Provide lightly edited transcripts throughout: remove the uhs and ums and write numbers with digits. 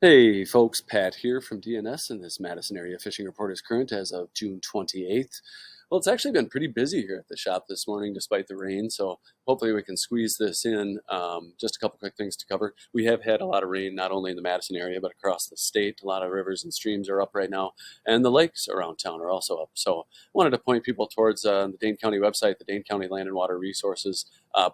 Hey folks, Pat here from DNS, and this Madison area fishing report is current as of June 28th. Well, it's actually been pretty busy here at the shop this morning despite the rain, so hopefully we can squeeze this in. Just a couple quick things to cover. We have had a lot of rain not only in the Madison area but across the state. A lot of rivers and streams are up right now, and the lakes around town are also up. So I wanted to point people towards the Dane County website. The Dane County Land and Water Resources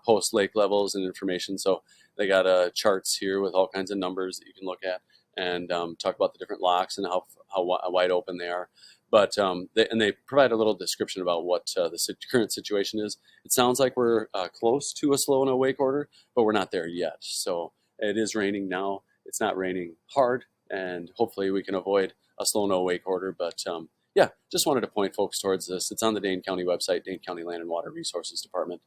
post lake levels and information. So they got charts here with all kinds of numbers that you can look at and talk about the different locks and how wide open they are. But they provide a little description about what the current situation is. It sounds like we're close to a slow no wake order, but we're not there yet. So it is raining now. It's not raining hard, and hopefully we can avoid a slow no wake order. But yeah, just wanted to point folks towards this. It's on the Dane County website, Dane County Land and Water Resources Department,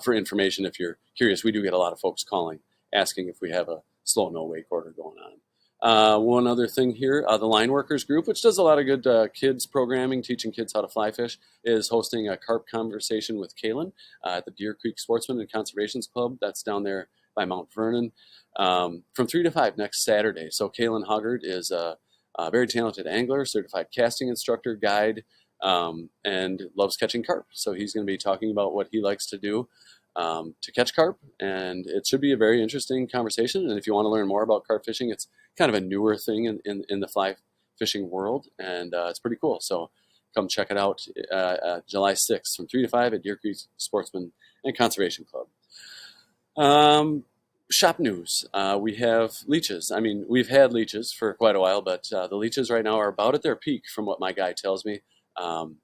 for information if you're curious. We do get a lot of folks calling, asking if we have a slow no wake order going on. One other thing here, the Line Workers Group, which does a lot of good kids programming, teaching kids how to fly fish, is hosting a carp conversation with Kaylin at the Deer Creek Sportsman and Conservations Club. That's down there by Mount Vernon from 3 to 5 next Saturday. So Kaylin Hoggard is a very talented angler, certified casting instructor, guide, and loves catching carp. So he's going to be talking about what he likes to do to catch carp, and it should be a very interesting conversation. And if you want to learn more about carp fishing, it's kind of a newer thing in the fly fishing world, and it's pretty cool. So come check it out July 6th from 3 to 5 at Deer Creek Sportsman and Conservation Club. Shop news. We have leeches. I mean, we've had leeches for quite a while, but the leeches right now are about at their peak from what my guy tells me.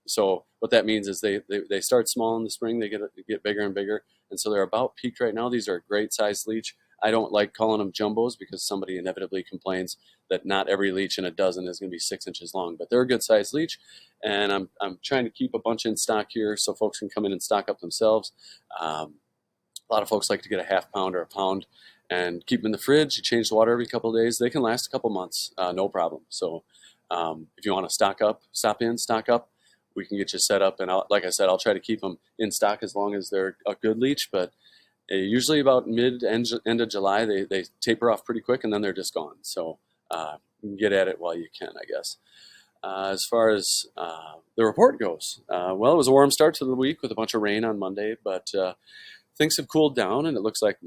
So what that means is they start small in the spring, they get bigger and bigger, and so they're about peaked right now. These are a great size leech. I don't like calling them jumbos because somebody inevitably complains that not every leech in a dozen is going to be 6 inches long, but they're a good size leech, and I'm trying to keep a bunch in stock here so folks can come in and stock up themselves. A lot of folks like to get a half pound or a pound and keep them in the fridge. You change the water every couple of days. They can last a couple months, no problem. So if you want to stock up, stock up. We can get you set up, and like I said, I'll try to keep them in stock as long as they're a good leech. But usually about end of July, they taper off pretty quick, and then they're just gone. So you can get at it while you can, I guess. As far as the report goes, well, it was a warm start to the week with a bunch of rain on Monday, but things have cooled down, and it looks like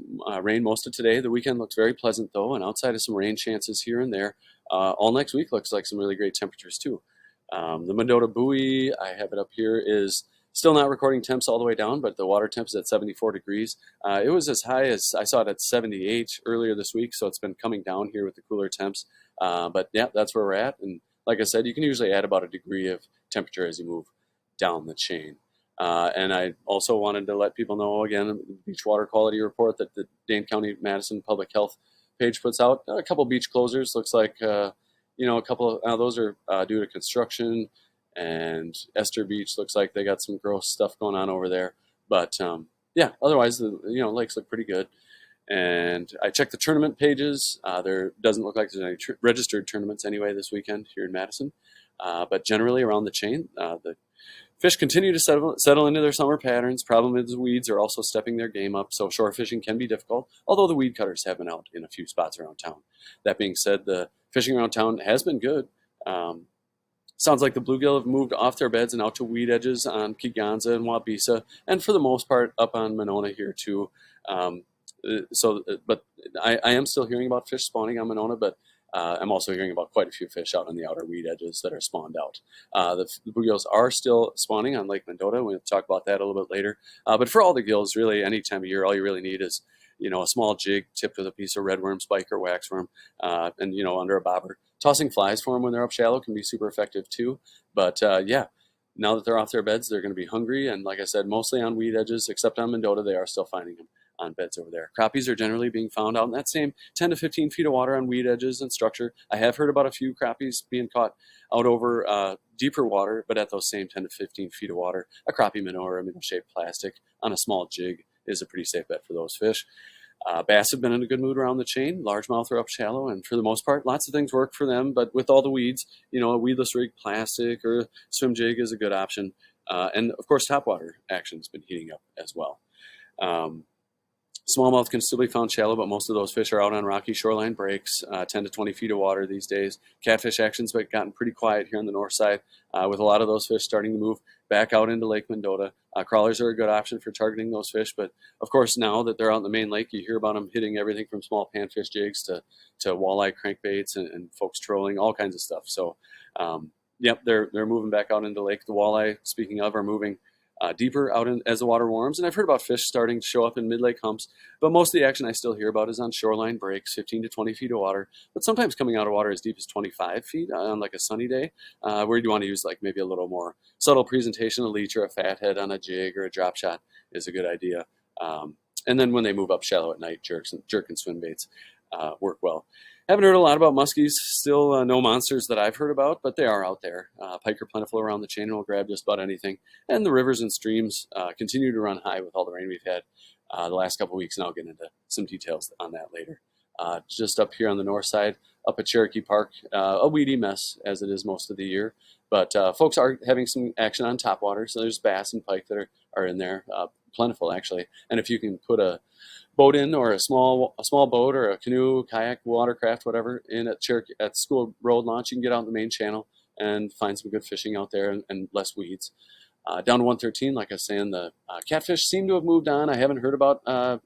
rain most of today. The weekend looks very pleasant, though, and outside of some rain chances here and there, all next week looks like some really great temperatures, too. The Mendota buoy, I have it up here, is still not recording temps all the way down, but the water temp is at 74 degrees. It was as high as, I saw it at 78 earlier this week, so it's been coming down here with the cooler temps. But yeah, that's where we're at. And like I said, you can usually add about a degree of temperature as you move down the chain. And I also wanted to let people know, again, the beach water quality report that the Dane County Madison Public Health page puts out. A couple beach closures, looks like, a couple of those are due to construction, and Esther Beach looks like they got some gross stuff going on over there. But yeah, otherwise, the lakes look pretty good. And I checked the tournament pages. There doesn't look like there's any registered tournaments anyway this weekend here in Madison. But generally around the chain, the fish continue to settle into their summer patterns. Problem is, the weeds are also stepping their game up, so shore fishing can be difficult, although the weed cutters have been out in a few spots around town. That being said, the fishing around town has been good. Sounds like the bluegill have moved off their beds and out to weed edges on Kegonsa and Wabisa, and for the most part up on Monona here too. But I am still hearing about fish spawning on Monona, but I'm also hearing about quite a few fish out on the outer weed edges that are spawned out. The bluegills are still spawning on Lake Mendota. We'll talk about that a little bit later. But for all the gills, really, any time of year, all you really need is a small jig tipped with a piece of redworm, spike, or waxworm, and under a bobber. Tossing flies for them when they're up shallow can be super effective too. But yeah, now that they're off their beds, they're going to be hungry. And like I said, mostly on weed edges, except on Mendota, they are still finding them on beds over there. Crappies are generally being found out in that same 10 to 15 feet of water on weed edges and structure. I have heard about a few crappies being caught out over deeper water, but at those same 10 to 15 feet of water, a crappie minnow or a minnow-shaped plastic on a small jig is a pretty safe bet for those fish. Bass have been in a good mood around the chain. Largemouth are up shallow, and for the most part, lots of things work for them. But with all the weeds, a weedless rig plastic or a swim jig is a good option. And of course, topwater action's been heating up as well. Smallmouth can still be found shallow, but most of those fish are out on rocky shoreline breaks, 10 to 20 feet of water these days. Catfish action's gotten pretty quiet here on the north side, with a lot of those fish starting to move back out into Lake Mendota. Crawlers are a good option for targeting those fish, but of course, now that they're out in the main lake, you hear about them hitting everything from small panfish jigs to walleye crankbaits and folks trolling, all kinds of stuff. So, yep, they're moving back out into the lake. The walleye, speaking of, are moving deeper out as the water warms. And I've heard about fish starting to show up in mid-lake humps, but most of the action I still hear about is on shoreline breaks, 15 to 20 feet of water, but sometimes coming out of water as deep as 25 feet on like a sunny day, where you want to use like maybe a little more subtle presentation, a leech or a fathead on a jig or a drop shot is a good idea. And then when they move up shallow at night, jerk and swim baits work well. Haven't heard a lot about muskies. Still no monsters that I've heard about, but they are out there. Pike are plentiful around the chain and will grab just about anything. And the rivers and streams continue to run high with all the rain we've had the last couple of weeks, and I'll get into some details on that later. Just up here on the north side, up at Cherokee Park, a weedy mess as it is most of the year. But folks are having some action on topwater, so there's bass and pike that are in there, plentiful actually. And if you can put a boat in, or a small boat or a canoe, kayak, watercraft, whatever, in at School Road launch, you can get out in the main channel and find some good fishing out there and less weeds. Down to 113, like I was saying, the catfish seem to have moved on. I haven't heard about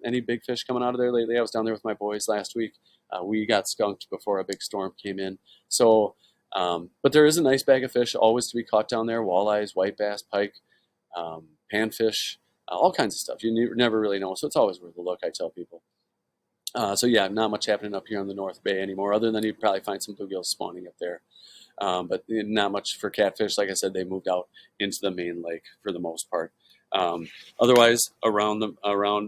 any big fish coming out of there lately. I was down there with my boys last week. We got skunked before a big storm came in. So, but there is a nice bag of fish always to be caught down there: walleyes, white bass, pike, panfish, all kinds of stuff. You never really know, so it's always worth a look, I tell people. So yeah, not much happening up here on the North Bay anymore, other than you'd probably find some bluegills spawning up there. But not much for catfish. Like I said, they moved out into the main lake for the most part. Otherwise, around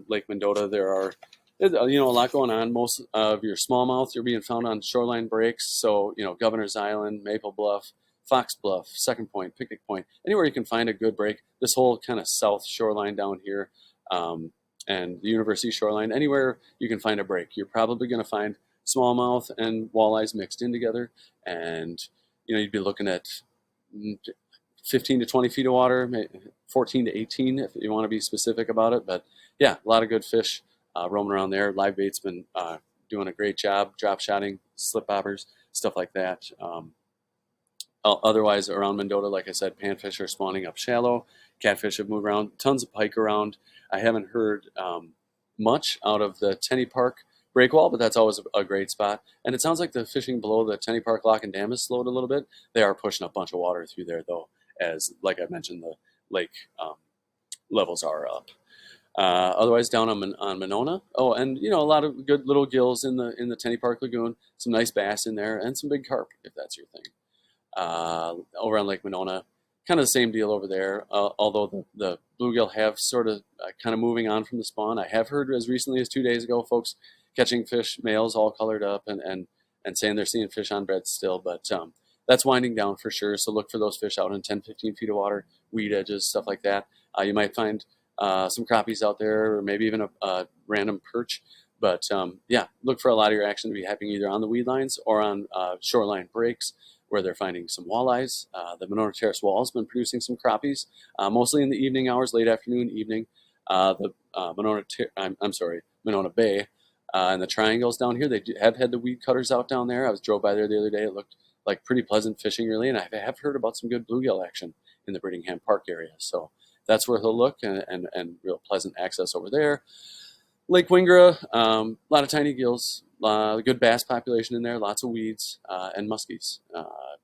Lake Mendota, there are a lot going on. Most of your smallmouth are being found on shoreline breaks. So Governor's Island, Maple Bluff, Fox Bluff, Second Point, Picnic Point, anywhere you can find a good break. This whole kind of south shoreline down here, and the University shoreline, anywhere you can find a break, you're probably going to find smallmouth and walleyes mixed in together. And you'd be looking at 15 to 20 feet of water, 14 to 18 if you want to be specific about it. But yeah, a lot of good fish roaming around there. Live bait's been doing a great job, drop shotting, slip bobbers, stuff like that. Otherwise, around Mendota, like I said, panfish are spawning up shallow. Catfish have moved around. Tons of pike around. I haven't heard much out of the Tenney Park breakwall, but that's always a great spot. And it sounds like the fishing below the Tenney Park Lock and Dam has slowed a little bit. They are pushing a bunch of water through there, though, as, like I mentioned, the lake levels are up. Otherwise, down on Monona, and a lot of good little gills in the Tenney Park Lagoon. Some nice bass in there, and some big carp if that's your thing. Over on Lake Monona, kind of the same deal over there, although the bluegill have sort of kind of moving on from the spawn. I have heard as recently as 2 days ago, folks catching fish, males all colored up, and saying they're seeing fish on beds still, but that's winding down for sure. So look for those fish out in 10, 15 feet of water, weed edges, stuff like that. You might find some crappies out there, or maybe even a random perch. But yeah, look for a lot of your action to be happening either on the weed lines or on shoreline breaks, where they're finding some walleyes. The Monona Terrace Wall has been producing some crappies, mostly in the evening hours, late afternoon, evening. Monona Bay and the triangles down here, they have had the weed cutters out down there. I drove by there the other day. It looked like pretty pleasant fishing, really, and I have heard about some good bluegill action in the Brittingham Park area. So that's worth a look, and real pleasant access over there. Lake Wingra, a lot of tiny gills, good bass population in there, lots of weeds, and muskies.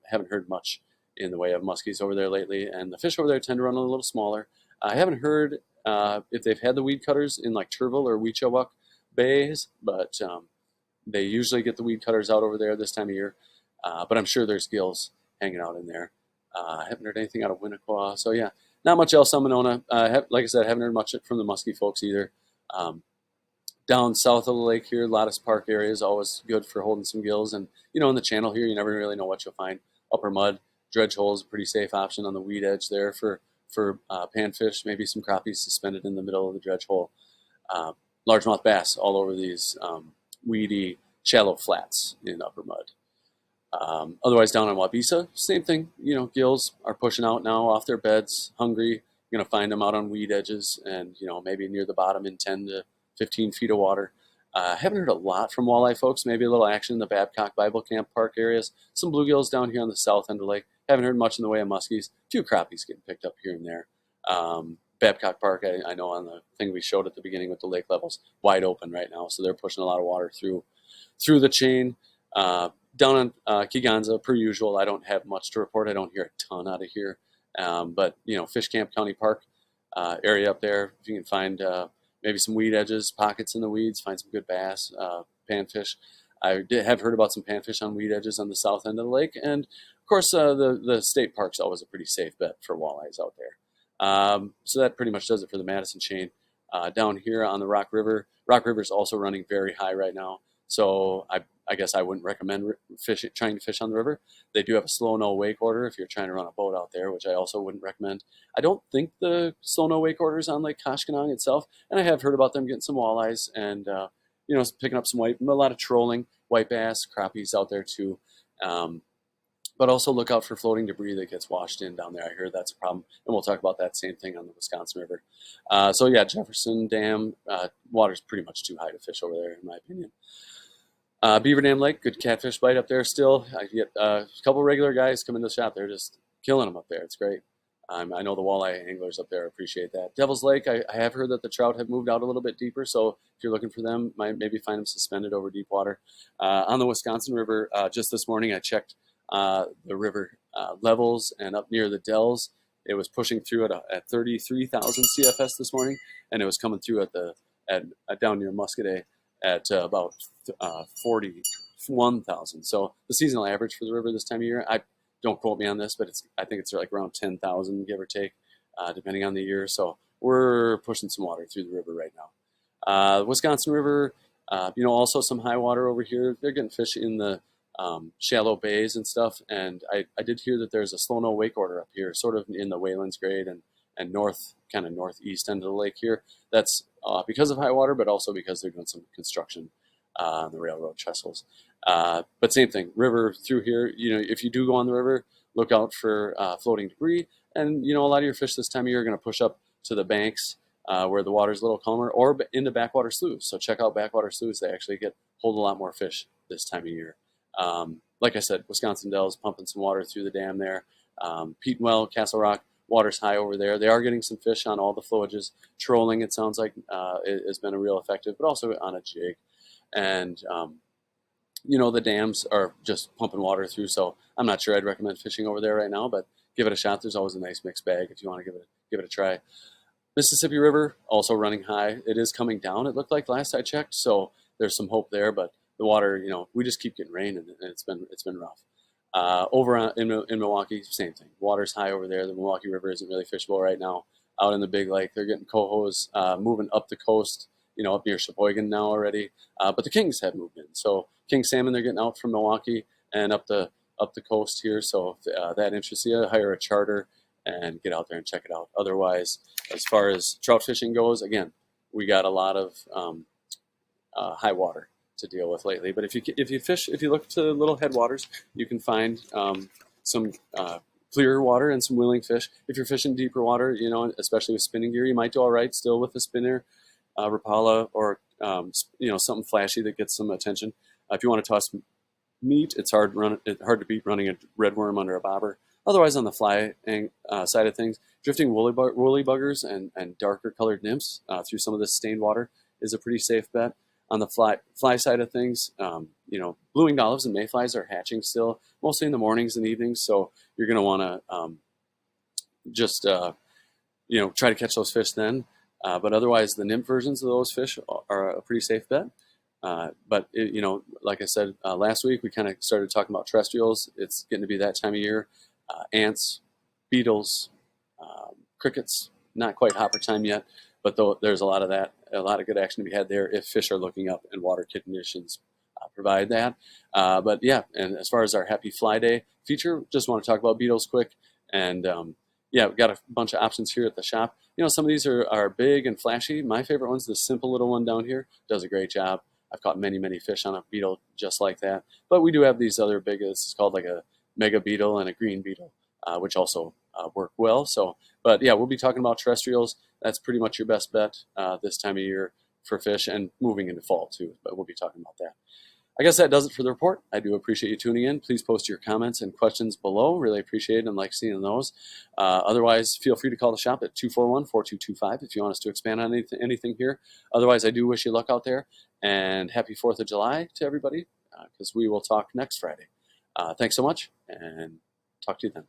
Haven't heard much in the way of muskies over there lately, and the fish over there tend to run a little smaller. I haven't heard if they've had the weed cutters in like Turville or Weechawuk bays, but they usually get the weed cutters out over there this time of year. But I'm sure there's gills hanging out in there. I haven't heard anything out of Winnequa, so yeah, not much else on Monona. Like I said, I haven't heard much from the muskie folks either. Down south of the lake here, Lattice Park area is always good for holding some gills. And, in the channel here, you never really know what you'll find. Upper mud, dredge hole is a pretty safe option on the weed edge there for panfish, maybe some crappies suspended in the middle of the dredge hole. Largemouth bass all over these weedy, shallow flats in upper mud. Otherwise, down on Wabisa, same thing. Gills are pushing out now off their beds, hungry. You're going to find them out on weed edges and, maybe near the bottom in 10 to 15 feet of water. Haven't heard a lot from walleye folks. Maybe a little action in the Babcock Bible Camp Park areas. Some bluegills down here on the south end of the lake. Haven't heard much in the way of muskies. A few crappies getting picked up here and there. Babcock Park, I know on the thing we showed at the beginning with the lake levels, wide open right now, so they're pushing a lot of water through the chain. Down on Kegonsa, per usual, I don't have much to report. I don't hear a ton out of here. But, Fish Camp County Park area up there, if you can find maybe some weed edges, pockets in the weeds, find some good bass, panfish. I have heard about some panfish on weed edges on the south end of the lake. And, of course, the state park's always a pretty safe bet for walleyes out there. So that pretty much does it for the Madison chain. Down here on the Rock River is also running very high right now. So I guess I wouldn't recommend trying to fish on the river. They do have a slow no wake order if you're trying to run a boat out there, which I also wouldn't recommend. I don't think the slow no wake order is on Lake Koshkonong itself, and I have heard about them getting some walleyes and picking up some a lot of trolling, white bass, crappies out there too. But also look out for floating debris that gets washed in down there. I hear that's a problem, and we'll talk about that same thing on the Wisconsin River. So yeah, Jefferson Dam, water's pretty much too high to fish over there, in my opinion. Beaver Dam Lake, good catfish bite up there still. I get a couple regular guys come into the shop. They're just killing them up there. It's great. I know the walleye anglers up there appreciate that. Devil's Lake, I have heard that the trout have moved out a little bit deeper, so if you're looking for them, maybe find them suspended over deep water. On the Wisconsin River, just this morning I checked the river levels, and up near the Dells, it was pushing through at 33,000 CFS this morning, and it was coming through at down near Muscadet at about 41,000. So the seasonal average for the river this time of year, don't quote me on this, but I think it's like around 10,000, give or take, depending on the year. So we're pushing some water through the river right now. Wisconsin River, also some high water over here. They're getting fish in the shallow bays and stuff. And I did hear that there's a slow no wake order up here, sort of in the Waylands grade and northeast end of the lake here. That's because of high water, but also because they're doing some construction on the railroad trestles. But same thing, river through here, if you do go on the river, look out for floating debris. And, a lot of your fish this time of year are going to push up to the banks where the water's a little calmer, or into backwater sloughs. So check out backwater sloughs. They actually hold a lot more fish this time of year. Like I said, Wisconsin Dells pumping some water through the dam there. Pete and Well, Castle Rock, water's high over there. They are getting some fish on all the flowages. Trolling, it sounds like, has been a real effective, but also on a jig. And, the dams are just pumping water through, so I'm not sure I'd recommend fishing over there right now, but give it a shot. There's always a nice mixed bag if you want to give it a try. Mississippi River, also running high. It is coming down, it looked like last I checked, so there's some hope there, but the water, we just keep getting rain, and it's been rough. Over in Milwaukee, same thing. Water's high over there. The Milwaukee River isn't really fishable right now. Out in the big lake, they're getting cohos moving up the coast, up near Sheboygan now already. But the kings have moved in. So king salmon, they're getting out from Milwaukee and up the coast here. So if that interests you, hire a charter and get out there and check it out. Otherwise, as far as trout fishing goes, again, we got a lot of high water to deal with lately. But if you look to little headwaters, you can find some clearer water and some willing fish. If you're fishing deeper water, especially with spinning gear, you might do all right still with the spinner, Rapala, or something flashy that gets some attention. If you want to toss meat, it's hard to beat running a red worm under a bobber. Otherwise, on the fly side of things, drifting woolly buggers and darker colored nymphs through some of this stained water is a pretty safe bet. On the fly side of things, blue winged olives and mayflies are hatching still, mostly in the mornings and evenings. So you're going to want to try to catch those fish then. But otherwise, the nymph versions of those fish are a pretty safe bet. But like I said last week, we kind of started talking about terrestrials. It's getting to be that time of year. Ants, beetles, crickets. Not quite hopper time yet, but there's a lot of that. A lot of good action to be had there if fish are looking up and water conditions provide that. But yeah, and as far as our Happy Fly Day feature, just want to talk about beetles quick. And we've got a bunch of options here at the shop. Some of these are big and flashy. My favorite one's the simple little one down here. Does a great job. I've caught many, many fish on a beetle just like that. But we do have these other big, it's called like a mega beetle and a green beetle, which also work well. But yeah, we'll be talking about terrestrials. That's pretty much your best bet this time of year for fish and moving into fall too. But we'll be talking about that. I guess that does it for the report. I do appreciate you tuning in. Please post your comments and questions below. Really appreciate it and like seeing those. Otherwise, feel free to call the shop at 241-4225 if you want us to expand on anything here. Otherwise, I do wish you luck out there, and happy 4th of July to everybody, because we will talk next Friday. Thanks so much, and talk to you then.